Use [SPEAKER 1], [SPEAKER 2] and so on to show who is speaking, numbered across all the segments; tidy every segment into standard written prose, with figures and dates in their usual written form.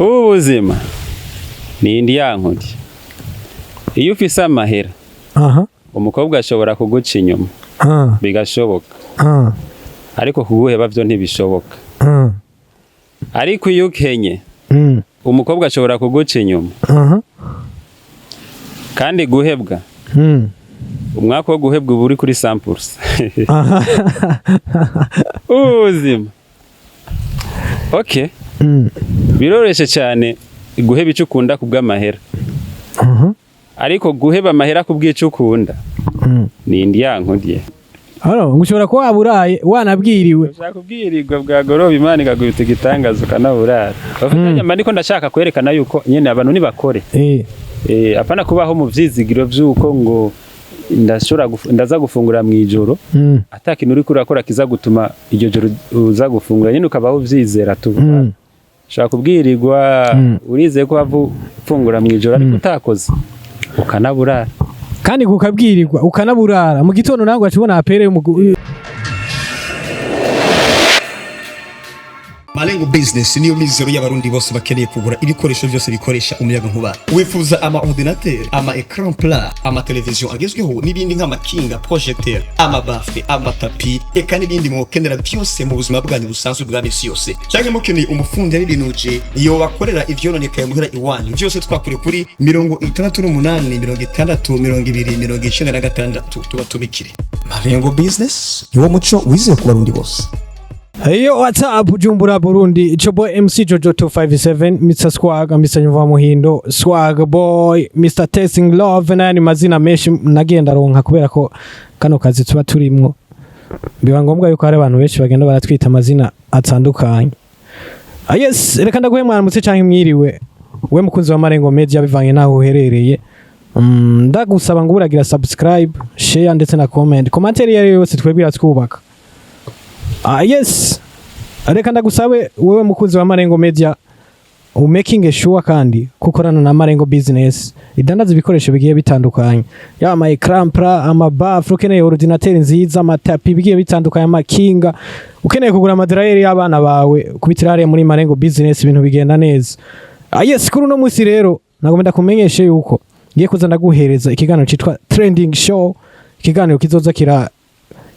[SPEAKER 1] ubuzima ni indiyankuri. Iyo ufise amahera umukobwa ashobora kuguca inyuma bigashoboka, ariko kuguheba byo ntibishoboka. Ariko iyo ukenye umukobwa ashobora kuguca inyuma kandi guhebwa umwaka wo guhebwa uba uri kuri 100%. ubuzima okay. Biroroshye cyane guheba icyo ukunda kubw'amahera, ariko guheba amahera kubw'icyo ukunda ni indiyankuriye.
[SPEAKER 2] Ngushobora kuba waburaye wanabwiriwe,
[SPEAKER 1] ushaka kubwirirwa bwagoroba Imana ikagwita igitangaza ukanaburara. Bafitanye ndiko ndashaka kwerekana yuko nyene abantu nibakore apana kubaho mu vyizigiro vyuko ngo ndaza gufungura mu ijoro atakintu uri kurakora kiza gutuma iryo joro uza gufungura, nyene ukabaho vyizera tu. Ushaka kubwirirwa urizeye ko bavufungura mu ijoro ariko utakoze ukanaburara,
[SPEAKER 2] kandi kukabwirirwa ukanaburara mu gitondo ntabwo acibona apere
[SPEAKER 3] Malengo Business niyo mizero y'abarundi bose bakeneye kugura ibikoresho byose bikoresha umuyaga nkuba. Wifuza ama ordinateur, ama écran plat, ama television agezweho n'ibindi nk'amakinga, projecteur, ama bafle, ama tapi, eka n'ibindi mukenera byose mu buzima bwanyu busanzwe bwa misi yose. Cyangwa mukeneye umufundi y'ibinuje iyo bakorera ivyononekaye muhera iwanyu. Byose twakure kuri 68 tuba tubikire. Malengo Business niwo muco wize ku barundi bose.
[SPEAKER 2] Heyo WhatsApp Bujumbura Burundi, ico boy MC Jojo 257, Mr Swag, Mr Nyumva Muhindo, Swag Boy, Mr Testing Love, nani mazina menshi nagenda ronka kubera ko kano kazi tuba turimwo. Biba ngombwa yuko hari abantu benshi bagenda baratwita amazina atandukanye. Yes, reka ndaguhe mwaramutse canke mwiriwe. We mukunzi wa Marengo Media bivanye naho uherereye. Ndagusaba ngo uragira subscribe, share ndetse na comment. Commentary yose twebwira twubaka. Yes, reka ndagusabe wewe mukunzi wa Marengo Media making sure kandi kukorana na Marengo Business idandaza ibikoresho bigiye bitandukanye, ya ama écran plat, ama bafle, ukeneye ordinateur nziza, amatapi bigiye bitandukanye, amakinga, ukeneye kugura amadrayeri y'abana bawe kubitira hariya muri Marengo Business ibintu bigenda neza. Yes, kuri no musi rero nagomba kumenyesha yuko ngiye kuza ndaguhereza ikiganiro citwa Trending Show, ikiganiro kizoza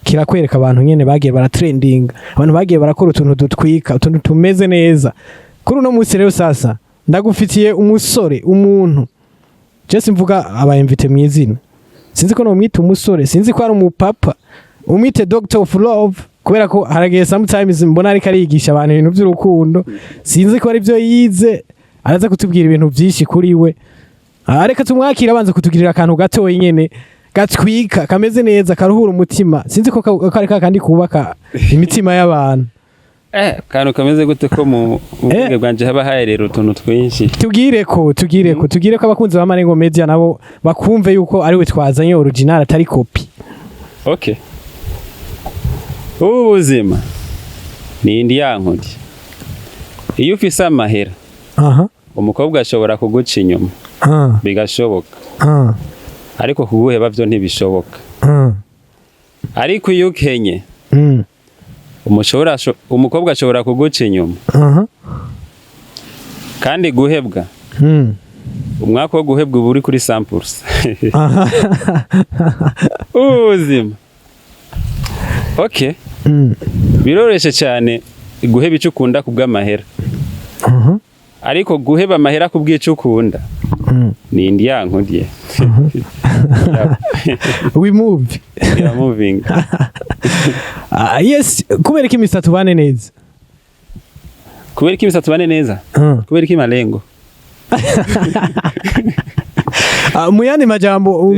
[SPEAKER 2] kirakwereka abantu nyene bagiye bara trending, abantu bagiye barakora utuntu dutwika, utuntu tumeze neza. Kuri no musi rero sasa ndagufitiye umusore, umuntu je mvuga aba invite mwizina, sinzi ko no mwita umusore, sinzi ko ari umupapa, umwite Doctor of Love kubera ko haragiye sometimes mbona ari karigisha abantu ibintu by'urukundo, sinzi ko ari byo yize, araza kutubwira ibintu byinshi kuri we. Reka tumwakira abanza kutugirira akantu gato nyene gatwika kameze neza karuhura umutima, sinzi ko kari kandi kubaka imitima y'abantu.
[SPEAKER 1] Kantu kameze gute ko mu bwenge bwanje haba hayerera utuntu twinshi. Tugire ko abakunzi ba Marengo Media nabo bakumve yuko ari we twazanye original atari copy. Okay. Ubuzima ni indiyankuri. Iyo ufise amahera umukobwa ashobora kuguca inyuma bigashoboka, ariko kuguheba byo ntibishoboka. Ariko iyo ukenye umukobwa ashobora kuguca inyuma kandi guhebwa umwaka wo guhebwa uba uri kuri 100%. ubuzima okay. Biroroshye cyane guheba icyo ukunda kubw'amahera, ariko guheba amahera kubw'icyo ukunda ni indiyankuriye.
[SPEAKER 2] We move.
[SPEAKER 1] We are moving.
[SPEAKER 2] Yes, kubera iki Mr tubane neza?
[SPEAKER 1] Kubera iki Mr tubane neza? Kubera iki Malengo?
[SPEAKER 2] Muyandi majambo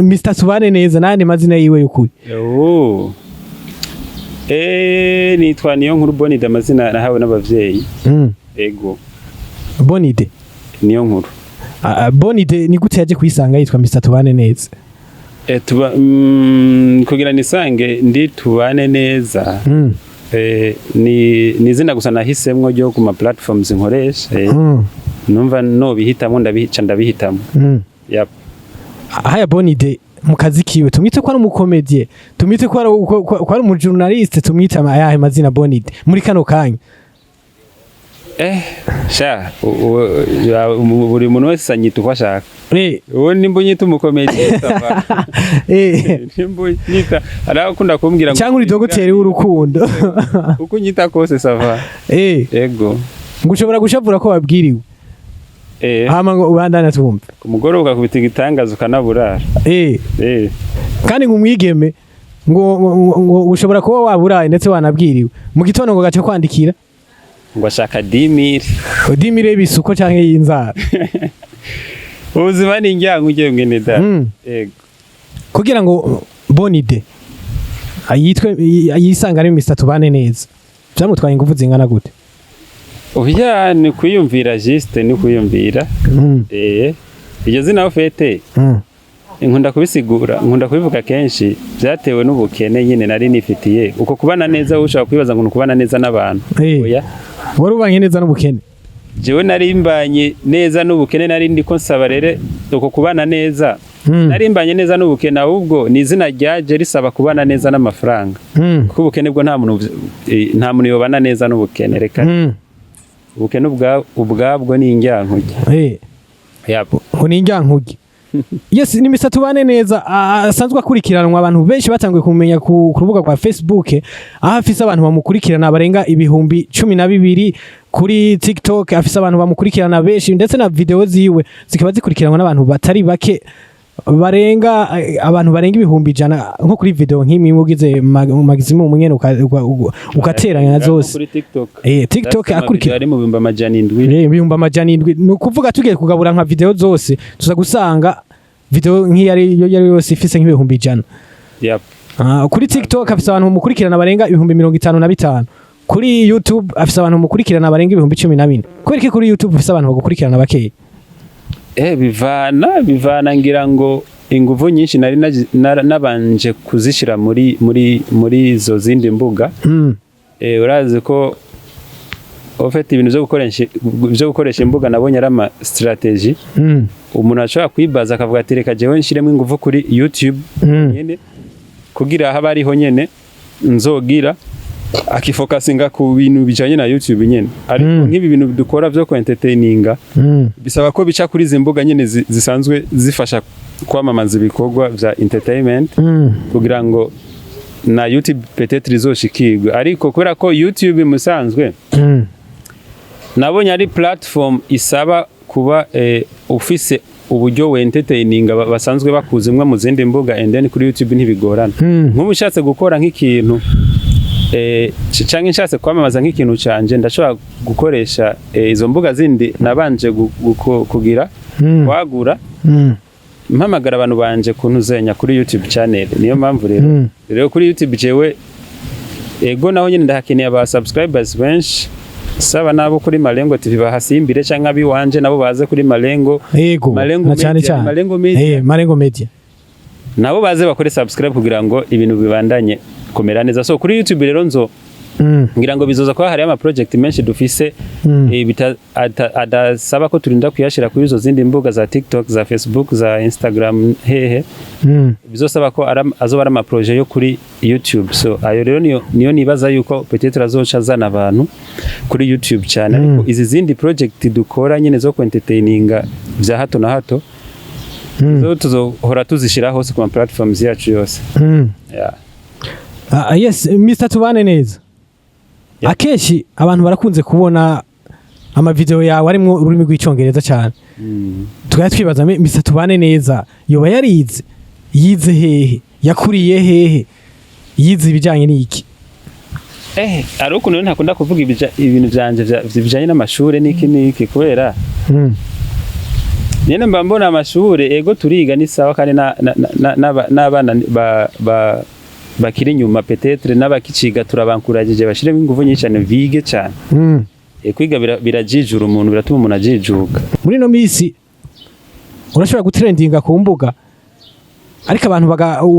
[SPEAKER 2] Mr tubane neza nandi mazina yiwe y'ukuri.
[SPEAKER 1] Nitwa Niyonkuru Bonide, amazina nahawe n'abavyeyi. Ego.
[SPEAKER 2] Bonide.
[SPEAKER 1] Niyonkuru.
[SPEAKER 2] Bonide ni gute yaje kwisanga yitwa Mr tubane neza? Kugira nisange ndi tubane neza. Ni izina gusa nahisemwo ryo ku ma platforms nkoresha. Numva no bihitamo ndabihitamo. Yep. Haya Bonide mu kazi kiwe tumwite ko ari umukomedie, tumwite ko ari umujournaliste, tumwite ayahe mazina Bonide muri kano kanya?
[SPEAKER 1] sha buri muntu wese anyita uko ashaka uwo nimba unyita umukomedi sava nimba unyita arakunda kumbwira ngo
[SPEAKER 2] cyangwa uri dogiteri w'urukundo
[SPEAKER 1] uko unyita kose sava yego
[SPEAKER 2] ngo ushobora gushavura ko wabwiriwe hama ngo ubandana tumve
[SPEAKER 1] ku mugoroba ukakubita igitangazo ukanaburara
[SPEAKER 2] kandi ngumwigeme ngo ushobora kuba waburaye ndetse wanabwiriwe mu gitondo ngo gace kwandikira
[SPEAKER 1] ngo ashaka 10,000
[SPEAKER 2] y'ibisuko cyangwa y'inzara
[SPEAKER 1] ubuzima ni njyango ugiye ngene da yego
[SPEAKER 2] kugira ngo bonide ayisanga ari Mr Tubane neza byamutwaye ingufu zingana gute
[SPEAKER 1] oya ni kwiyumvira juste ni kwiyumvira iryo zina ufete nkunda kubisigura nkunda kubivuga kenshi byatewe n'ubukene nyine nari nifitiye uko kubana neza ushaka kwibaza ngo kubana neza n'abantu
[SPEAKER 2] oya wari ubanye neza n'ubukene
[SPEAKER 1] jewe nari mbanye neza n'ubukene nari ndiko nsaba rere uko kubana neza nari mbanye neza n'ubukene ahubwo ni izina ryaje risaba kubana neza n'amafaranga kuko ubukene bwo nta muntu yobana neza n'ubukene reka ubukene ubwabwo ni injyankuge
[SPEAKER 2] yabo ni injyankuge yes ni Mr Tubane neza asanzwe akurikiranwa abantu benshi batanguye kumenya ku rubuga rwa Facebook aho afise abantu bamukurikirana barenga 12,000 kuri TikTok afise abantu bamukurikirana benshi ndetse na video ziwe zikaba zikurikiranwa n'abantu batari bake barenga abantu barenga 100,000 nko kuri video nk'imwe mugize maximum umwe ukateranya zose
[SPEAKER 1] kuri TikTok
[SPEAKER 2] TikTok akurikira
[SPEAKER 1] ari mu 700
[SPEAKER 2] 700 no kuvuga tugiye kugabura nka video zose tuza gusanga video nk'iyari yose ifise nk'ibihumbi 100 kuri TikTok afise abantu mukurikirana barenga 55,000 kuri YouTube afise abantu mukurikirana barenga 14,000 kwereke kuri YouTube afise abantu bagukurikirana bakeye
[SPEAKER 1] bivana ngira ngo inguvu nyinshi nari nabanje kuzishira muri izo zindi mbuga urazi ko ofete ibintu byo gukoresha imbuga nabonye ari ama strategy umuntu ashobora kwibaza akavuga ati reka jewe nshiremo inguvu kuri YouTube nyene kugira haba ariho nyene nzogira akifokasinga ku bintu bijanye na YouTube nyene ariko nk'ibi bintu dukora byo ko entertaininga bisaba ko bica kuri zimbuga nyene zisanzwe zifasha kwamamaza ibikorwa vya entertainment kugira ngo na YouTube peut-être izoshikirwe ariko kubera ko YouTube musanzwe nabonye ari platform isaba kuba ufise uburyo we entertaininga basanzwe bakuzimwe mu zindi mbuga and then kuri YouTube ntibigorana nk'ubushatse gukora nk'ikintu canke nshatse kwamamaza nk'ikintu canje ndashobora gukoresha izo mbuga zindi nabanje kugira wagura mpamagara abantu banje kuntuzenya kuri YouTube channel niyo mpamvu rero kuri YouTube jewe ego naho nyine ndahakeneye aba subscribers benshi saba nabo kuri Malengo TV bahasimbire canke abi wanje nabo baze kuri Malengo
[SPEAKER 2] Malengo Media
[SPEAKER 1] nabo baze bakore subscribe kugira ngo ibintu bibandanye komera neza so kuri YouTube rero nzo ngira ngo bizoza kwa hari ama project menshi dufise adasaba ko turinda kuyashira kuri izo zindi mbuga za TikTok za Facebook za Instagram bizosaba ko azoba ari ama projet yo kuri YouTube so ayo rero niyo nibaza yuko peut-être azoca zana abantu kuri YouTube cyane ariko izi zindi project dukora nyene zo entertaininga vya hato na hato zo tuzohora tuzishira hose ku platforms yacu yose
[SPEAKER 2] yes Mr Tubane neza akeshi abantu barakunze kubona ama video yawe arimo ururimi rw'icyongereza cyane tukaya twibaza Mr Tubane neza yoba yarize yize hehe yakuriye hehe yize ibijanye n'iki
[SPEAKER 1] ariko none ntakunda kuvuga ibintu byanje bijanye n'amashure n'iki kubera nyene mba mbona amashure ego turiga ni sawa kandi n'abana bakiri nyuma peut-être n'abakiciga turabankuragije bashiremo ingufu nyinshi cyane bige cyane kwiga birajijura umuntu biratuma umuntu ajijuka
[SPEAKER 2] muri no misi urashobora gutrendinga ku mbuga ariko abantu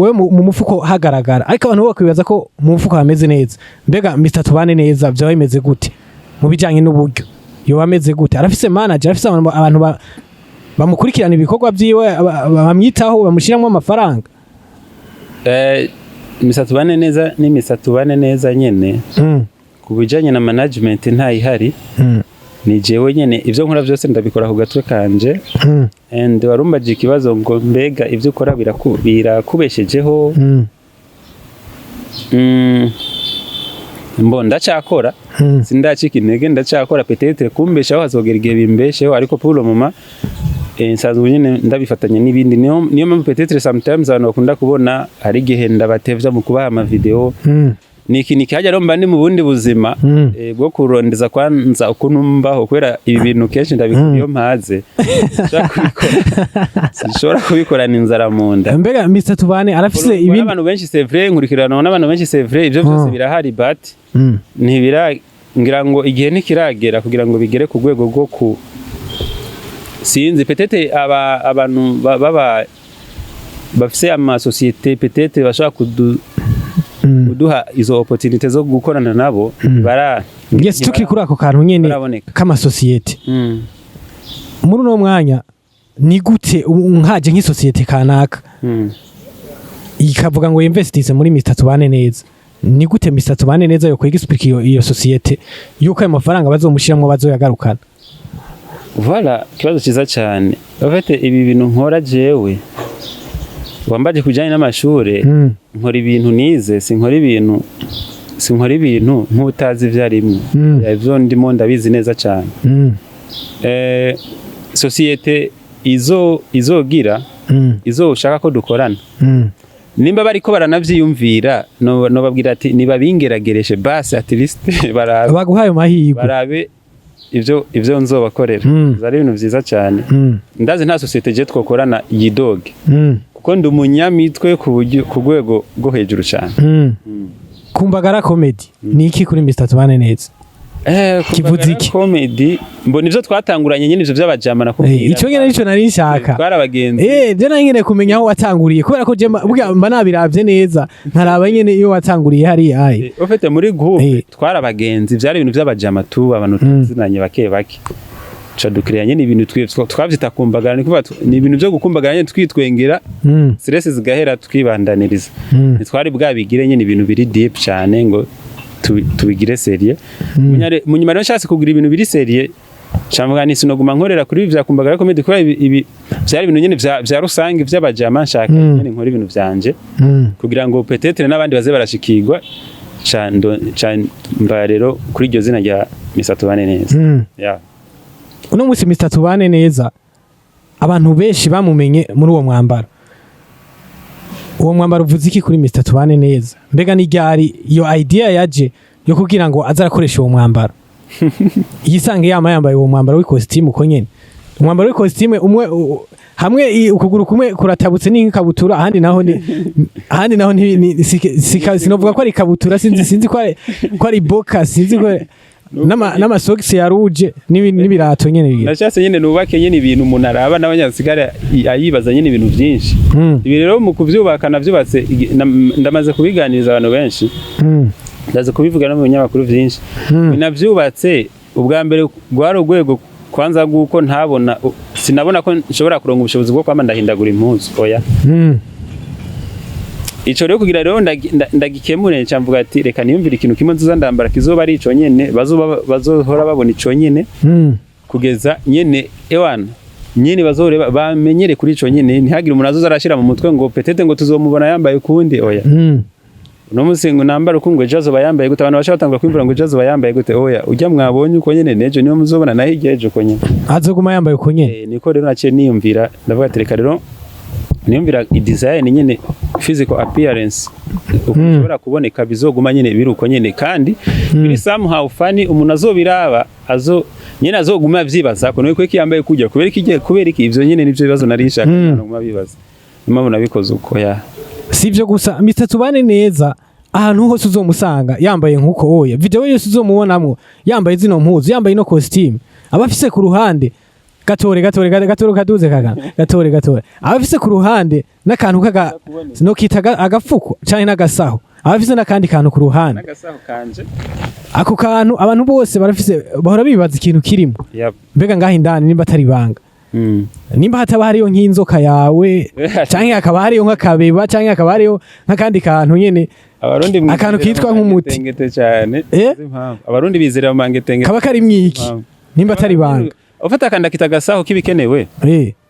[SPEAKER 2] wewe mu mufuko hagaragara ariko abantu bakwibaza ko mu mufuko hameze neza mbega Mr Tubane neza byo bimeze gute mu bijanye n'uburyo yo bameze gute arafise manager arafise abantu bamukurikirana ibikorwa byiwe bamwitaho bamushiramo amafaranga
[SPEAKER 1] Mr Tubane neza ni Mr Tubane neza nyene ku bijanye na management ntayihari ni jewe nyene ivyo nkora byose ndabikora ku gatwe kanje and warumbaje ikibazo ngo mbega ivyo ukora birakubeshejeho mbo ndacakora sindacika intege ndacakora peut-être kumbeshaho hazogera igihe bimbesheho ariko pour le moment nsanzwe nyene ndabifatanya n'ibindi niyo mpamvu peut-être sometimes abantu bakunda kubona ari gihe ndabatevya mu kubaha ama video niki hajya romba ndi mu bundi buzima bwo kurondeza kwanza ukuntu mbaho kwera ibi bintu kenshi ndabikuriyo mpaze sinshobora kubikorana inzara mu nda
[SPEAKER 2] mbega Mr Tubane arafise ibindi
[SPEAKER 1] abantu benshi c'est vrai nkurikirana n'abantu benshi c'est vrai ivyo byose birahari but ntibira ngira ngo igihe ntikiragera kugira ngo bigere ku rwego rwo ku sinzi peut-être abantu baba bafise ama société peut-être bashaka kuduha izo opportunité zo gukorana nabo
[SPEAKER 2] yes tukikura ako kantu nyene kama société muri no mwanya ni gute nkaje nk'isociété kanaka ikavuga ngo investise muri Mr Tubane neza ni gute Mr Tubane neza yo kwigisipika iyo société yuko ayo mafaranga bazomushiramwo bazoyagarukana
[SPEAKER 1] voilà kibazo ciza cyane bafite ibi bintu nkora jewe wambaje kujyanye n'amashure nkora ibintu nize sinkora ibintu nk'utazi vyarimwe ivyo ndimo ndabizi neza cyane société izogira ushaka ko dukorana nimba bariko baranavyiyumvira no babwira ati niba bingeragereshe basi at least
[SPEAKER 2] baguhaye mahirwe
[SPEAKER 1] barabe ivyo nzobakorera zari ibintu vyiza cyane ndazi nta société je twokorana yidoge kuko ndi umunyamitwe ku rwego rwo hejuru cyane
[SPEAKER 2] Kumbagara comedy ni iki kuri Mr Tubane neza
[SPEAKER 1] kivuze iki comedy mbona ivyo twatanguranye nyine ivyo by'abajama nakubwira
[SPEAKER 2] ico nyene nico nari nshaka
[SPEAKER 1] twarabagenzi
[SPEAKER 2] je nanyene kumenya aho watanguriye kubera ko je mba nabiravye neza nkaraba nyene iyo watanguriye hari ayi
[SPEAKER 1] ufite muri groupe twarabagenzi byari ibintu by'abajama tu abantu tuzinanye bake dukiriya nyene ibintu twavyita kumbagara ni ibintu byo gukumbagara nyene twitwengera stress zigahera twibandaniriza nitwari bwabigire nyene ibintu biri deep cyane ngo tubigire serie munyuma rero nshatse kugira ibintu biri serie cyangwa nisi no guma nkorera kuri ibi byakumbagara comedy kuba ibi byari ibintu nyene vya rusange vy'abajama nshaka nyene nkora ibintu vyanje kugira ngo peut-être n'abandi baze barashikirwa mba rero kuri iryo zina rya Mr Tubane neza
[SPEAKER 2] uno munsi Mr Tubane neza abantu benshi bamumenye muri uwo mwambaro uvuze iki kuri Mr Tubane neza mbega ni ryari iyo idea yaje yo kugira ngo azarakoresha uwo mwambaro yisange yambaye uwo mwambaro w'ikositimu uko nyene umwambaro w'ikositimu umwe hamwe ukuguru kumwe kuratabutse n'ikabutura ahandi naho sinovuga ko ari ikabutura sinzi ko ari boka sinzi ko n'amasogisi ya rouge n'ibirato nyene bigira
[SPEAKER 1] nashatse nyene nubake nyene ibintu umuntu araba n'abanyasigara ayibaza nyene ibintu byinshi ibi rero mu kuvyubaka navyubatse ndamaze kubiganiriza abantu benshi ndaze kubivuga no mu binyamakuru byinshi binavyubatse ubwa mbere gwari urwego kwanza guko sinabona ko nshobora kuronga ubushobozi bwo kwama ndahindagura impuzu oya ico rero kugira rero ndagikemure cyamvuga ati reka niyumvira ikintu kimwe nzuza ndambara kizoba ari ico nyene bazohora babona ico nyene kugeza nyene ewana nyene bazoreba bamenyere kuri ico nyene ntihagire umuntu azoza arashira mu mutwe ngo petete ngo tuzomubona yambaye kundi oya no musingo nambara ukungwe jazo bayambaye gute abantu bashatangura kwimvura ngo jazo bayambaye gute oya ujya mwabonye uko nyene nejo niyo muzobona naho igeje uko nyene
[SPEAKER 2] azoguma yambaye uko nyene
[SPEAKER 1] niko rero naciye niyumvira ndavuga ati reka rero niyumvira i-design nyene physical appearance ushobora kuboneka bizoguma nyene biruko nyene kandi biri somehow funny umuntu azobiraba nyene azoguma vyibaza ko nuko yambaye kujya kubera iki ivyo nyene nivyo bibazo narishaka nguma bibaza impamvu nabikoze uko
[SPEAKER 2] sivyo gusa Mr Tubane neza ahantu hose uzomusanga yambaye nkuko oya video yose uzomubonamwo yambaye zino mpuzu yambaye no costume abafise ku ruhande gatore kaduze gatore abafise ku ruhande n'akantu no kita agafuko cyane n'agasaho abafise n'akandi kantu ku ruhande
[SPEAKER 1] n'agasaho kanje
[SPEAKER 2] ako kantu abantu bose barafise bahora bibaza ikintu kirimo mbega ngaho indani nimba atari banga nimba hataba hariyo nk'inzoka yawe canke akaba hariyo nk'akabeba canke akaba hariyo nk'akandi kantu nyene akantu kitwa nk'umuti
[SPEAKER 1] cyane abarundi bizera mu mangetenge
[SPEAKER 2] kaba kari mwiki nimba atari banga
[SPEAKER 1] ufata kanda kitagasaho kibikenewe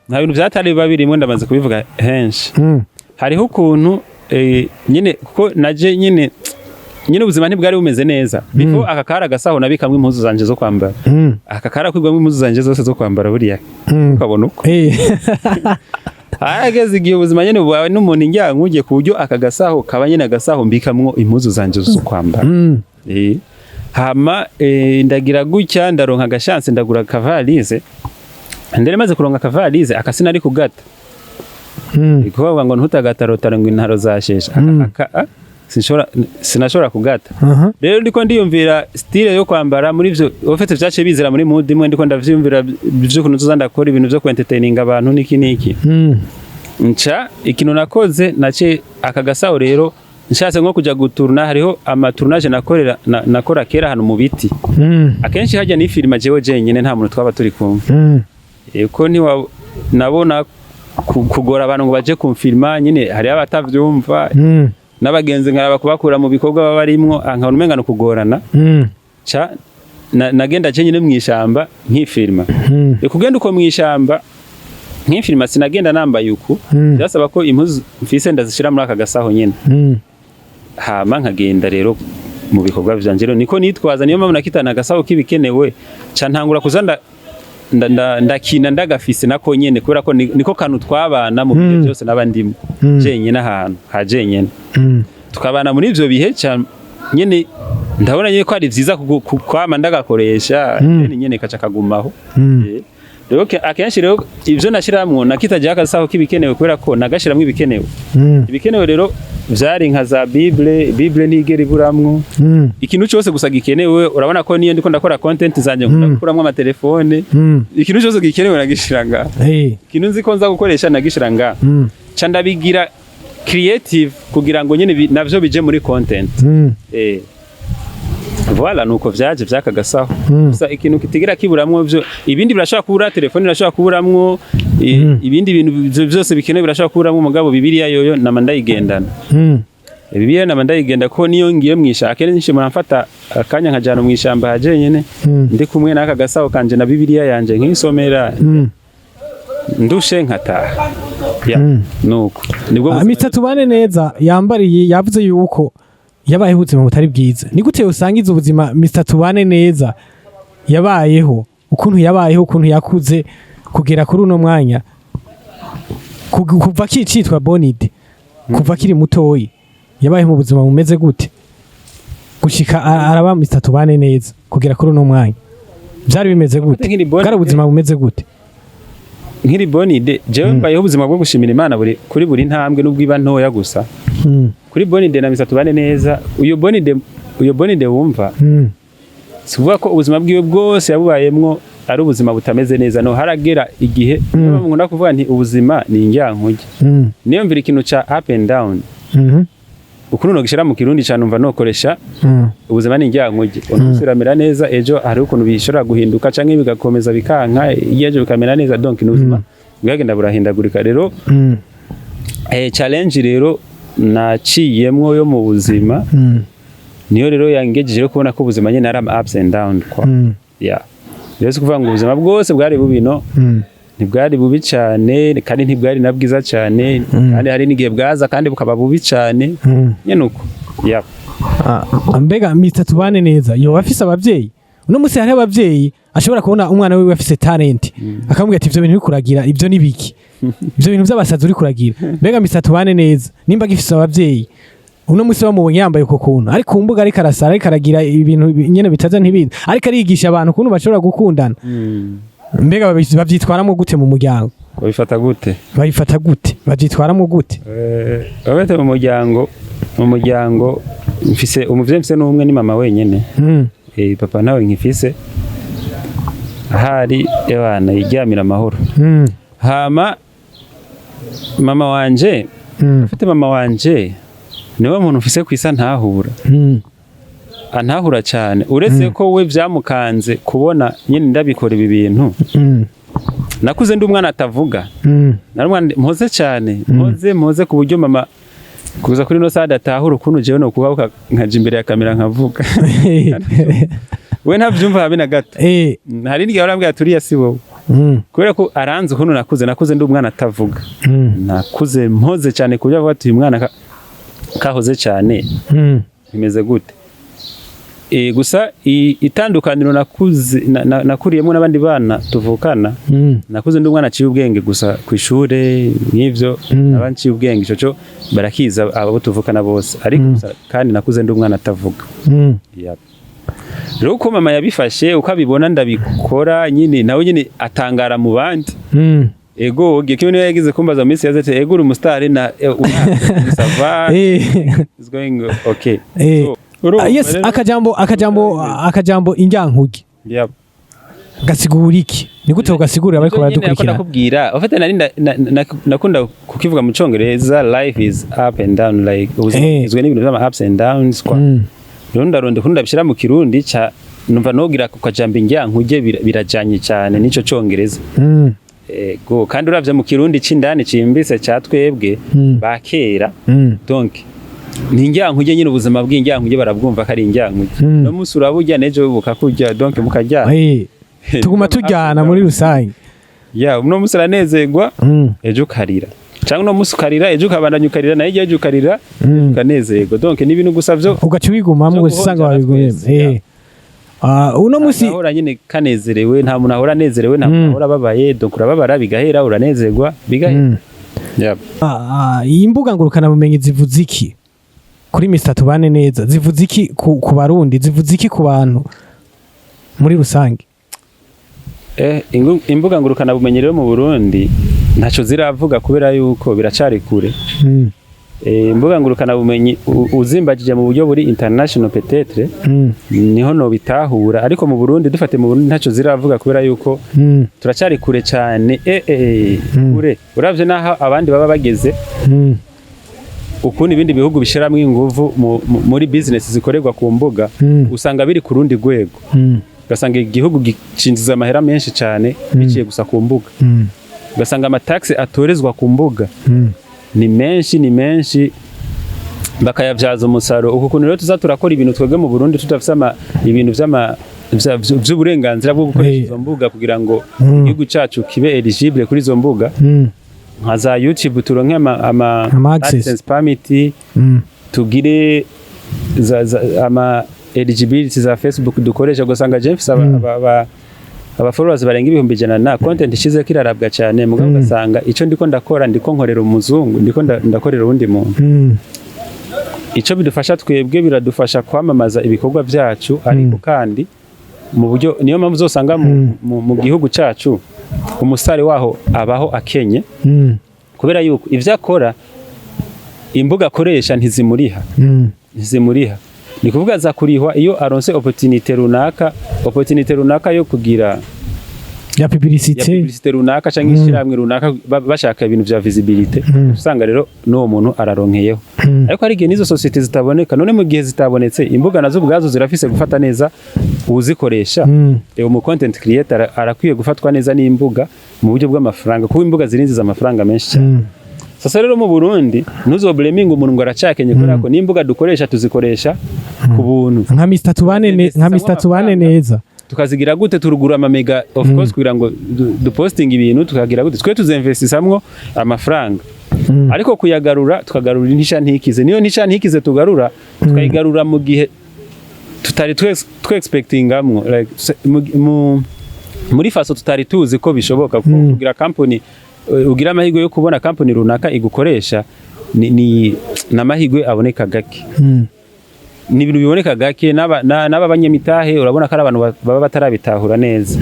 [SPEAKER 1] nta bintu byatari babirimo ndamaze kubivuga henshi hariho ukuntu nyine kuko naje nyine ubuzima ntibwari bumeze neza biko akakara agasaho nabikamwe impuzu zanje zo kwambara akakara kwigwamo impuzu zanje zose zo kwambara buriya ukabona uko harageze igihe ubuzima nyine bwawe n'umuntu injyango ugiye ku buryo akagasaho kaba nyine agasaho mbikamwo impuzu zanje zo kwambara hama ndagira gutya ndaronka agashanse ndagura kavalize ndere maze kuronka kavalize akasina ari kugata ikuvuga ngo ntutagatarotara ngo intaro zashesha sinashobora kugata rero ndiko ndiyumvira style yo kwambara muri byo ofete vyace bizira muri mood imwe ndiko ndavyumvira byo kuntu tuzandakora ibintu byo entertaining abantu niki nca ikintu nakoze nace akagasaho rero nshatse nko kuja guturna hariho amatournage nakora kera hano mu biti akenshi hajya ni filima jewe jenyine nta muntu twaba turi kumva uko ni nabona kugora abantu ngo baje kumfilma nyine hari abatavyumva n'abagenzi nkaraba kubakura mu bikorwa babarimwo ankabona umenga no kugorana ca nagenda je nyine mwishamba nk'ifilma kugenda uko mwishamba nk'ifilma sinagenda nambaye uku byasaba ko impuzu mfise ndazishira muri aka gasaho nyine hama nkagenda rero mu bikorwa vyanje rero niko nitwaza niyo mpamvu nakitana agasaho kibikenewe ca ntangura kuzanda ndakina ndagafise nako nyene kubera ko niko kantu twabana mu bihe byose nabandimo jenyine ahantu hajenyene tukabana muri ivyo bihe ca nyene ndabona nyene ko ari vyiza kwama ndagakoresha nyene kaca kagumaho rero akenshi rero ivyo nashiramwo nakitaje akasaho kibikenewe kubera ko nagashiramwo ibikenewe ibikenewe rero vyari nka za bible nigera iburamwo ikintu cyose gusa gikenewe urabona ko niyo ndiko ndakora content zanje ndakuramwo ama telefone ikintu cyose gikenewe nagishiranga ikintu nzi ko nza gukoresha nagishiranga ca ndabigira creative kugira ngo nyene navyo bije muri content voilà nuko vyaje vyakagasaho gusa ikintu kitigira kiburamwo byo ibindi birashaka kubura telefone birashaka kuburamwo ibindi bintu byose bikenewe birashaka kuburamwo mugabo bibiliya yoyo namandayigendana bibiliya namandayigenda ko niyo ngiye mwishaka kenshi muramfata akanya nkajana mwishamba haje nyene ndi kumwe naka gasaho kanje na bibiliya yanje nkisomera ndushe nkataha nuko nibwo
[SPEAKER 2] amitatu bane neza yambariye yavuze yuko yabayeho ubuzima butari bwiza ni gute usangiza ubuzima Mr Tubane neza yabayeho ukuntu yabayeho ukuntu yakuze kugera kuri uno mwanya kuva kicitwa Bonide kuva kiri mutoyi yabayeho mu buzima bumeze gute gushika araba Mr Tubane neza kugera kuri uno mwanya byari bimeze gute kare ubuzima bumeze gute
[SPEAKER 1] nkiri Bonide jewe mbayeho ubuzima bwo gushimira Imana kuri buri ntambwe nubwo iba ntoya gusa kuri Bonide na Mr Tubane neza uyo Bonide wumva sivuga ko ubuzima bwiwe bwose yabubayemwo ari ubuzima butameze neza no haragera igihe nkunda kuvuga nti ubuzima ni injyankuge niyo mvira ikintu ca up and down ukuntu no gishira mu kirundi cyane umva no koresha ubuzima ni injyankuge unusiramira neza ejo hari ukuntu bishora guhinduka canke bigakomeza bikanka yejo bikamera neza donc n'ubuzima bwagenda burahindagurika rero challenge rero naciyemwo yo mu buzima niyo rero yangejeje kubona ko ubuzima nyene ari ups and down kwa rero kuvuga ngo ubuzima bwose bwari bubino ntibwari bubi cyane kandi ntibwari na bwiza cyane kandi hari n'igihe bwaza kandi bukaba bubi cyane nyene uko
[SPEAKER 2] mbega Mr Tubane neza yo afise abavyeyi uno musi hari abavyeyi ashobora kubona umwana wiwe afise talent akamubwira ati ivyo bintu bikuragira ivyo nibiki ivyo bintu by'abasazi uri kuragira mbega Mr Tubane neza nimba gifise abavyeyi uno musi bamubonye yambaye uko kuntu ariko kumbuga ariko arasara ariko aragira ibintu nyene bitaza ntibiza ariko arigisha abantu kuntu bashobora gukundana mbega bavyitwaramo gute mu muryango babifata gute bavyitwaramo gute
[SPEAKER 1] abete mu muryango mfise umuvyeyi mfise n'umwe ni mama wenyene papa nawe nkifise ahari abana yiryamira amahoro hama mama wanje afite mama wanje niwe muntu mfise kwisa ntahura antahura cyane uretse ko we byamukanze kubona nyine ndabikora ibi bintu nakuze ndi umwana atavuga narumwana mpoze cyane mpoze ku buryo mama kuza kuri no sada atahura ukuntu jewe no kuba nkaje imbere ya kamera nkavuga we ntavyumva habe na gato hari n'igihe arambwira turiya si wowe kubera ko aranze ukuntu nakuze ndi umwana atavuga nakuze mpoze cyane kubyo avuga ati uyu mwana kahoze cyane bimeze gute gusa itandukaniro nakuriyemo n'abandi bana tuvukana nakuze ndi umwana aciye ubwenge gusa ku ishure n'ivyo n'abandi ciye ubwenge cyo barakiza abo tuvukana bose ariko kandi nakuze ndi umwana atavuga rero uko mama yabifashe uko abibona ndabikora nyine nawe nyine atangara mu bandi ego gikiwe niyo yagize kumbaza mu minsi yazete ego uri umustar na sava is going okay
[SPEAKER 2] yes akajambo injyankuge gasigura iki ni gute ugasigurira bariko baradukurikira
[SPEAKER 1] nakubwira ofete nari nakunda kukivuga mu Congereza life is up and down like izwe n'ibintu by'ama ups and downs kwa ndaronde kunda bishira mu Kirundi ca numva nogira ku kajambo injyankuge birajanye cyane nico Congereza ego kandi uravye mu Kirundi c'indani cimbise ca twebwe bakera donc ninjyankuge nyine ubuzima bw'injyankuge barabwumva ko ari injyankuge no musi uraburya nejo buka kurya donc mukajya
[SPEAKER 2] tuguma tujyana muri rusange
[SPEAKER 1] no musi ranezerwa ejo karira cyangwa no musi karira ejo kabandanya ukarira nayo ejo ukarira kanezerwa donc ni ibintu gusavyo
[SPEAKER 2] ugaca wigumamo usanga wabigumye uno musi
[SPEAKER 1] ahora nyine kanezerewe nta muntu ahora anezerewe nta muntu ahora babaye donc urababara bigahera uranezerwa bigahera
[SPEAKER 2] iyi mbuga ngurukana bumenyi zivuze iki kuri Mr Tubane neza zivuze iki ku barundi zivuze iki ku bantu muri rusange
[SPEAKER 1] imbuga ngurukana bumenyi rero mu Burundi ntaco ziravuga kubera yuko biracari kure imbuga ngurukana bumenyi uzimbagije mu buryo buri international peut-être niho no bitahura ariko mu Burundi dufate mu Burundi ntaco ziravuga kubera yuko turacari kure cyane kure uravye naho abandi baba bageze ukundi ibindi bihugu bishiramwe inguvu muri business zikorerwa ku mbuga usanga biri ku rundi rwego gasanga igihugu gicinjiza amahera menshi cyane biciye gusa ku mbuga gasanga amataxe atorezwa ku mbuga ni menshi bakayavyaza umusaro uko kuntu rero tuzaturakora ibintu twebwe mu Burundi tutafise ibintu vy'uburenganzira bwo gukoresha izo mbuga kugira ngo igihugu cacu kibe eligible kuri izo mbuga nka za YouTube turonke ama AdSense permit tugire ama eligibility za Facebook dukoresha gusanga James aba followers barenga 100 na content ishize kirarabwa cyane mugabo gasanga ico ndiko ndakora ndiko nkorera umuzungu ndiko ndakorera undi muntu ico bidufasha twebwe biradufasha kwamamaza ibikorwa byacu ariko kandi mu buryo niyo mpamvu uzosanga mu gihugu cacu umusare waho abaho akenye kubera yuko ivyo akora imbuga akoresha ntizimuriha ni kuvuga za kurihwa iyo aronse opportunité runaka yo kugira
[SPEAKER 2] ya publicité
[SPEAKER 1] runaka canke ishiramwe runaka bashaka ibintu vya visibilité usanga rero no muntu araronkeyeho ariko ari gihe nizo societe zitaboneka none mu gihe zitabonetse imbuga nazo ubwazo zirafise gufata neza uzikoresha mu content creator arakwiye gufatwa neza n'imbuga mu buryo bw'amafaranga kuko imbuga zirinziza amafaranga menshi cyane sasa rero mu Burundi nuzo blaming umuntu ngo aracakenye kubera ko n'imbuga dukoresha tuzikoresha ku buntu
[SPEAKER 2] nka Mr Tubane neza
[SPEAKER 1] tukazigira gute turugura ama mega of course kugira ngo duposting ibintu tukagira gute twe tuzinvestishamwo amafaranga ariko kuyagarura tukagarura intisha ntikize niyo ntisha ntikize tugarura tukayigarura mu gihe tutari expectingamwo like muri faso tutari tuzi ko bishoboka kugira company ugira amahirwe yo kubona company runaka igukoresha ni namahirwe aboneka gake ni ibintu biboneka gake n'abanyamitahe urabona ko ari abantu baba batarabitahura neza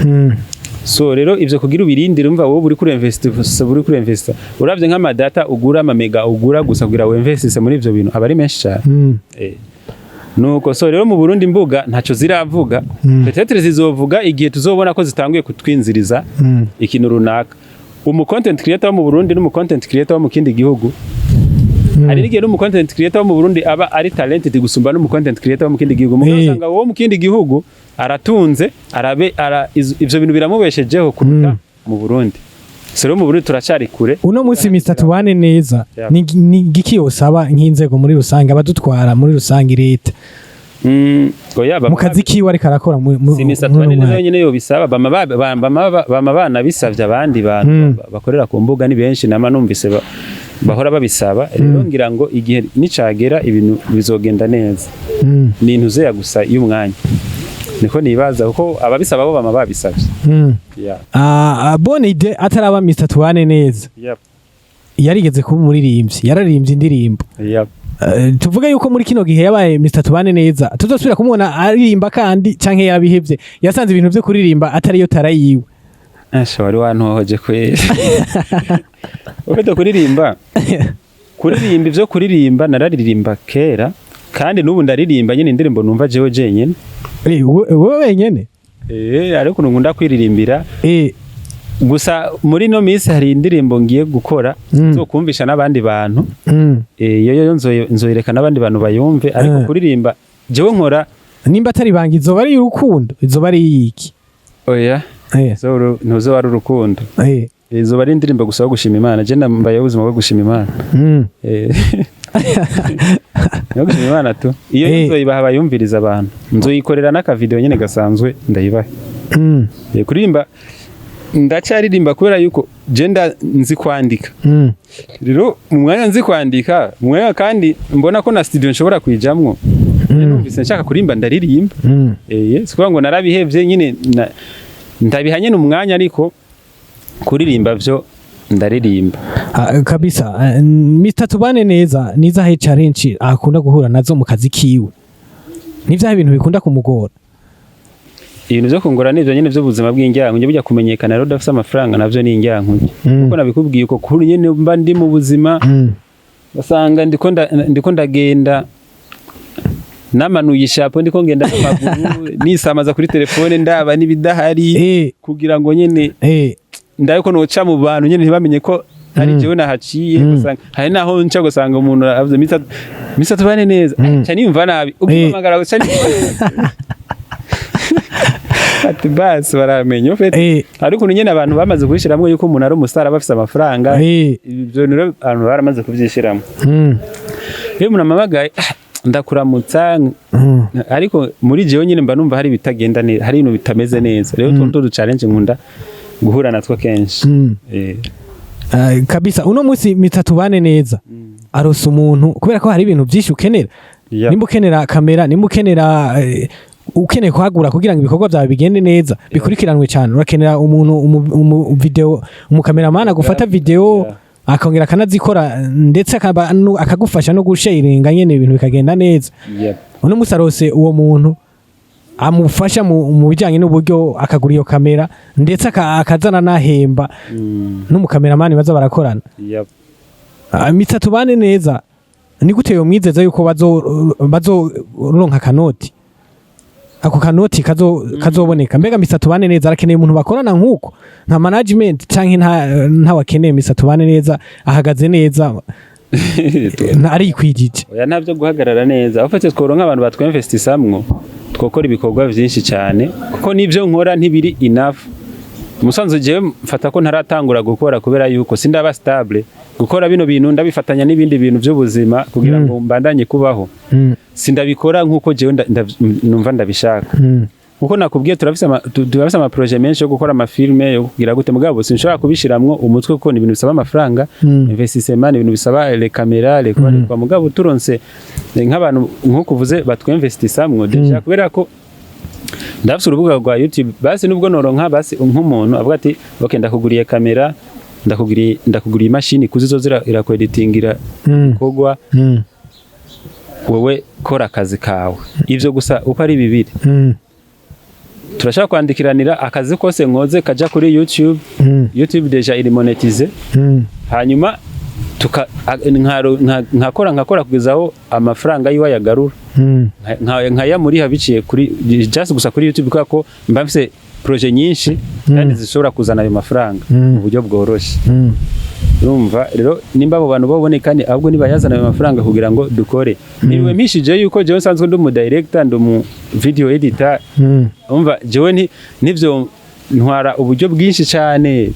[SPEAKER 1] so rero ivyo kugira ubirindire umva wowe buri kuri investa uravye nk'ama data ugura ama mega ugura gusa kugira we investise muri ivyo bintu abari menshi cyane nuko so rero mu Burundi imbuga ntaco ziravuga peut-être zizovuga igihe tuzobona ko zitanguye kutwinziriza ikintu runaka content creator mu Burundi no mu content creator mu kindi gihugu ari n'igihe no mu content creator mu Burundi aba ari talented gusumba no mu content creator mu kindi gihugu muganga wo mu kindi gihugu aratunze ivyo bintu biramubeshejeho kuruta mu Burundi sero mu Burundi turacari kure
[SPEAKER 2] uno munsi Mr Tubane neza ni giki yosaba nk'inzego muri rusange abadutwara muri rusange leta
[SPEAKER 1] oya
[SPEAKER 2] mu kazi kiwe ariko arakora
[SPEAKER 1] si Mr. Tubane neza nyene yo bisaba bama babisavye abandi bantu bakorera ku mbuga ni benshi nama numvise bahora babisaba rero ngira ngo igihe nicagera ibintu bizogenda neza ni intuze ya gusa y'umwanya niko nibaza kuko ababisaba bo bama babisavye
[SPEAKER 2] Bonne Idée ataraba Mr. Tubane neza yarigeze kuba umuririmbyi yararimbye indirimbo tuvuga yuko muri kino gihe yabaye Mr. Tubane neza tuzosubira kumubona aririmba kandi canke yarabihevye yasanze ibintu byo kuririmba atari yo tarayiwe
[SPEAKER 1] wari wantohoje kwera ufite kuririmba ivyo kuririmba nararirimba kera kandi n'ubu ndaririmba nyine indirimbo numva jewe jenyene
[SPEAKER 2] wowe wenyene
[SPEAKER 1] ariko ngunda kwiririmbira gusa muri no minsi hari indirimbo ngiye gukora zo kumvisha n'abandi bantu yo nzoyireka n'abandi bantu bayumve ariko kuririmba jewe nkora
[SPEAKER 2] nimba atari banga izoba ari urukundo izoba ari iki
[SPEAKER 1] oya ntuzo wari urukundo izoba ari indirimbo gusa yo gushima Imana je ndambaye ubuzima bwo gushima Imana yo gushima Imana tu iyo nzoyibaha bayumviriza abantu nzoyikorera n'aka video nyene gasanzwe ndayibahe kuririmba ndacaririmba kubera yuko genda nzi kwandika rero mu mwanya nzi kwandika mu mwanya kandi mbona ko na studio nshobora kwijamwo numvise nshaka kurimba ndaririmba sikuvuga ngo narabihevye nyine ndabihanye n'umwanya ariko kuririmba vyo ndaririmba
[SPEAKER 2] kabisa Mr. Tubane neza niza he challenge akunda guhura nazo mu kazi kiwe nivyo ibintu bikunda kumugora
[SPEAKER 1] ibintu byo kungora nivyo nyene byo buzima bw'injyango nje bujya kumenyekana rero dafite amafaranga navyo ni injyango kuko nabikubwiye uko kuri nyene mba ndi mu buzima basanga ndiko ndagenda namanuye ishapo ndiko ngenda n'amaguru nisamaza kuri telefone ndaba nibidahari kugira ngo nyene ndaye ko noca mu bantu nyene ntibamenye ko hari jewe nahaciye gusanga hari naho nca gusanga umuntu avuze Mr. Tubane neza cyane imva nabi ubimagara cyane ati basi baramenye ufite ariko nyene abantu bamaze kubishiramwe yuko umuntu ari umusara bafise amafaranga ibyo niro abantu baramaze kuvyishiramo iyo umuntu amamagaye ndakuramutsa ariko muri jewe nyene mba numva hari bitagenda neza hari ibintu bitameze neza rero tonto du challenge nkunda guhura natwo kenshi
[SPEAKER 2] kabisa uno munsi Mr. Tubane neza arose umuntu kubera ko hari ibintu byinshi ukenera nimba ukenera kamera nimba ukeneye kwagura kugira ngo ibikorwa byawe bigende neza bikurikiranwe cyane urakenera umuntu video umukameramana gufata video akongera akanazikora ndetse akagufasha no gusharinga nyene ibintu bikagenda neza uno musarose uwo muntu amufasha mu bijyanye n'uburyo akagura iyo kamera ndetse akazana nahemba n'umukameramani baza barakorana Mr. Tubane neza ni gute yo mwizeza yuko bazoronka kanoti ako kanoti kazoboneka mbega Mr. Tubane neza arakeneye umuntu bakorana nkuko nka management canke nta wakeneye Mr. Tubane neza ahagaze neza ari kwijije
[SPEAKER 1] oya ntabyo guhagarara neza ufite tworonka abantu batwinvestisamwo twokora ibikorwa byinshi cyane kuko nivyo nkora ntibiri enough umusanzu je mfata ko ntaratangura gukora kubera yuko sindaba stable gukora bino bintu ndabifatanya n'ibindi bintu by'ubuzima kugira ngo mbandanye kubaho sindabikora nkuko je numva ndabishaka kuko nakubwiye turafise ama projet menshi yo gukora ama filme yo kugira gute mugabo sinshobora kubishiramwo umutwe kuko ni ibintu bisaba amafaranga investissement ibintu bisaba les caméras les kwa mugabo turonse nk'abantu nkuko uvuze batwinvestisamwo deja kubera ko ndafise urubuga rwa YouTube basi nubwo noronka basi nk'umuntu avuga ati okay ndakuguriye kamera ndakuguriye imashini kuzizo irakweditingira kogwa wowe kora akazi kawe ivyo gusa uko ari bibiri turashaka kwandikiranira akazi kose nkoze kaja kuri YouTube deja iri monetize hanyuma nkakora kugezaho amafaranga yiwa yagarura nkaya muri habiciye kuri just gusa kuri YouTube kako mbafise projet nyinshi kandi zishobora kuzana ayo mafaranga mu buryo bworoshe urumva rero nimba abo bantu baboneka ni ahubwo nibayazana ayo mafaranga kugira ngo dukore niwe mpishije yuko jewe nsanzwe ndi mu director ndi mu video editor urumva jewe nivyo ntwara uburyo bwinshi cyane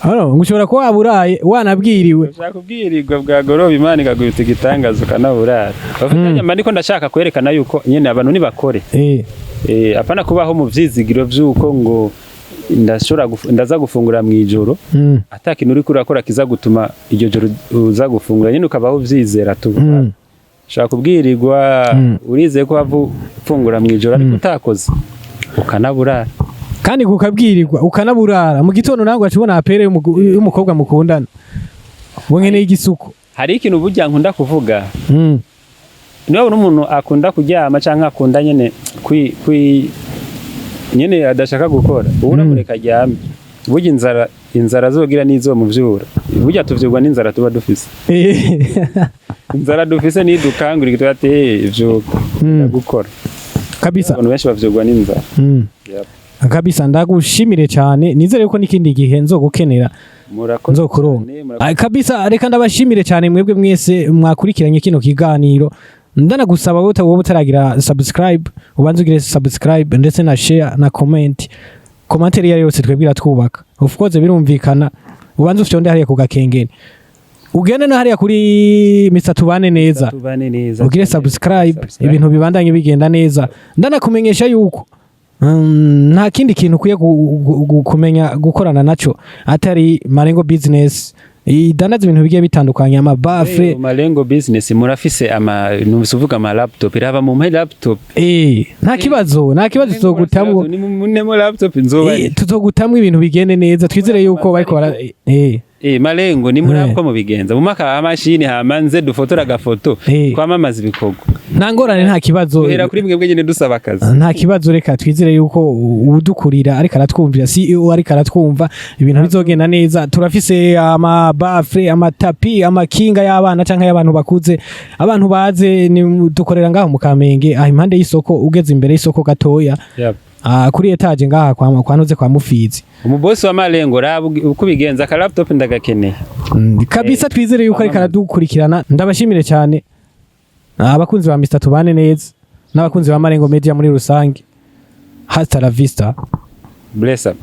[SPEAKER 2] Hano ngushobora ko waburaye wanabwiriwe.
[SPEAKER 1] Ushaka kubwirirwa bwa goroba Imana ikagwita igitangazo kanaburara. Bafitanye mba ndiko ndashaka kwerekana yuko nyene abantu nibakore. Apana kubaho mu vyizigiro vyuko ngo ndaza gufungura mwijoro atakintu uri kurakora kiza gutuma iryo joro uza gufungura nyene ukabaho vyizera tu. Shaka kubwirirwa urizeye ko bavufungura mwijoro ariko utakoze ukanaburara.
[SPEAKER 2] Kandi kukabwirirwa ukanaburara mu gitondo nangwa acubona apere y'umukobwa mukundana ngo nkene igisuko.
[SPEAKER 1] Hari ikintu burya nkunda kuvuga niba umuntu akunda kuryama canke akunda nyene nyene adashaka gukora ubura mureka ryame burya inzara zogira nizo muvyura burya tuvyurwa n'inzara tuba dufise inzara dufise ni dukangurira tuyate ivyo gukora
[SPEAKER 2] kabisa.
[SPEAKER 1] Abantu benshi bavyurwa n'inzara.
[SPEAKER 2] Kabisa ndagushimire cyane nizere ko nikindi gihe nzogukenera nzokuronka. Kabisa reka ndabashimire cyane mwebwe mwese mwakurikiranye kino kiganiro. Ndanagusaba wowe utaragira subscribe ubanze ugire subscribe ndetse na share na comment. Commentaire yose twebwira twubaka. Of course birumvikana ubanze ufite hariya ku gakengene. Ugende no hariya kuri Mr Tubane neza. Ugire subscribe ibintu bibandanye bigenda neza. Ndanakumenyesha yuko nta kindi kintu kuye kumenya gukorana naco atari Marengo business idanaza ibintu bigiye bitandukanye amabafre.
[SPEAKER 1] Marengo business murafise nuvuga ama laptop iraba mu laptop
[SPEAKER 2] nta kibazo tuzogutamwo
[SPEAKER 1] ni mu laptop nzoba
[SPEAKER 2] tuzogutamwo ibintu bigende neza twizere yuko bariko
[SPEAKER 1] Marengo ni murako mu bigenza mu maka amashini hamanze dufotora gafoto kwamamaza ibikorwa
[SPEAKER 2] nta ngorane nta kibazo
[SPEAKER 1] duhera kuri mwebwe nyene dusaba akazi
[SPEAKER 2] nta kibazo reka twizere yuko udukurira ariko aratwumvira CEO ariko aratwumva ibintu bizogenda neza. Turafise amabafre amatapi amakinga y'abana canka y'abantu bakuze abantu baze dukorera ngaho mu Kamenge impande y'isoko ugeze imbere y'isoko gatoya kuri etage ngaha kwanoze kwa Mufizi.
[SPEAKER 1] Umubosi wa Marengo uko bigenza ka laptop ndagakeneye
[SPEAKER 2] kabisa. Twizere yuko ariko aradukurikirana. Ndabashimire cyane abakunzi ba Mr Tubane neza n'abakunzi ba Marengo Media muri rusange. Hasta la vista.
[SPEAKER 1] Bless up.